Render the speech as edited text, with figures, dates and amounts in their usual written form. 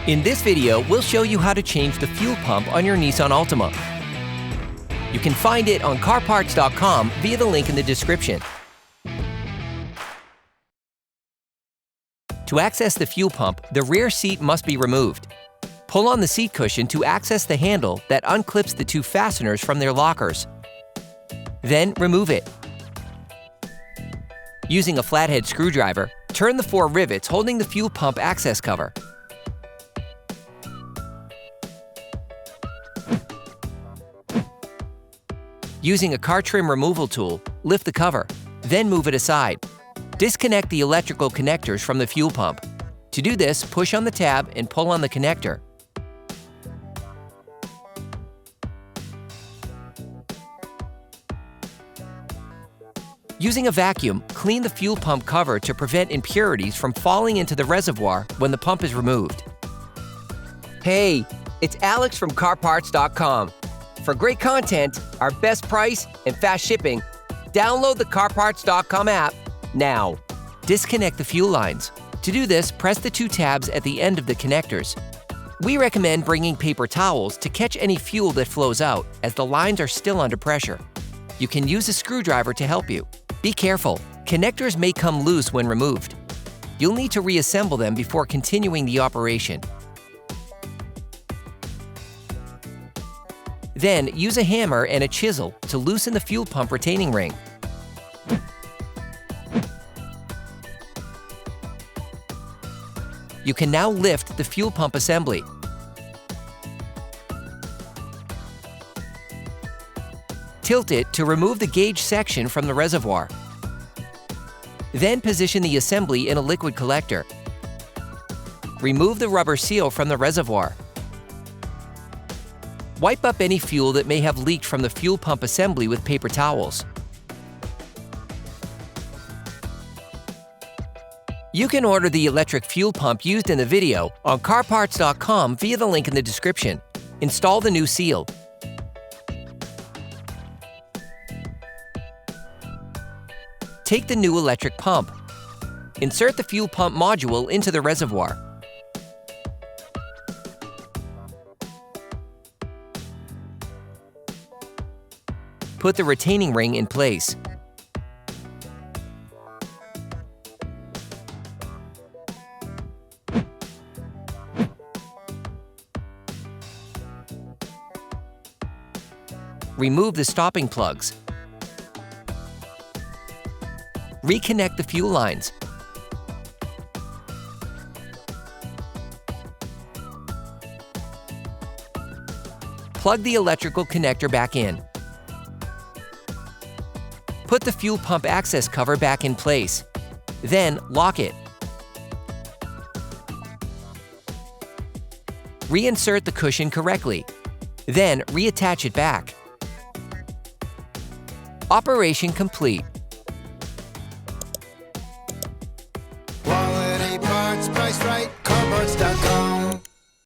In this video, we'll show you how to change the fuel pump on your Nissan Altima. You can find it on CarParts.com via the link in the description. To access the fuel pump, the rear seat must be removed. Pull on the seat cushion to access the handle that unclips the two fasteners from their lockers. Then remove it. Using a flathead screwdriver, turn the 4 rivets holding the fuel pump access cover. Using a car trim removal tool, lift the cover, then move it aside. Disconnect the electrical connectors from the fuel pump. To do this, push on the tab and pull on the connector. Using a vacuum, clean the fuel pump cover to prevent impurities from falling into the reservoir when the pump is removed. Hey, it's Alex from CarParts.com. For great content, our best price, and fast shipping, download the CarParts.com app now. Disconnect the fuel lines. To do this, press the 2 tabs at the end of the connectors. We recommend bringing paper towels to catch any fuel that flows out, as the lines are still under pressure. You can use a screwdriver to help you. Be careful, connectors may come loose when removed. You'll need to reassemble them before continuing the operation. Then, use a hammer and a chisel to loosen the fuel pump retaining ring. You can now lift the fuel pump assembly. Tilt it to remove the gauge section from the reservoir. Then position the assembly in a liquid collector. Remove the rubber seal from the reservoir. Wipe up any fuel that may have leaked from the fuel pump assembly with paper towels. You can order the electric fuel pump used in the video on CarParts.com via the link in the description. Install the new seal. Take the new electric pump. Insert the fuel pump module into the reservoir. Put the retaining ring in place. Remove the stopping plugs. Reconnect the fuel lines. Plug the electrical connector back in. Put the fuel pump access cover back in place. Then lock it. Reinsert the cushion correctly. Then reattach it back. Operation complete.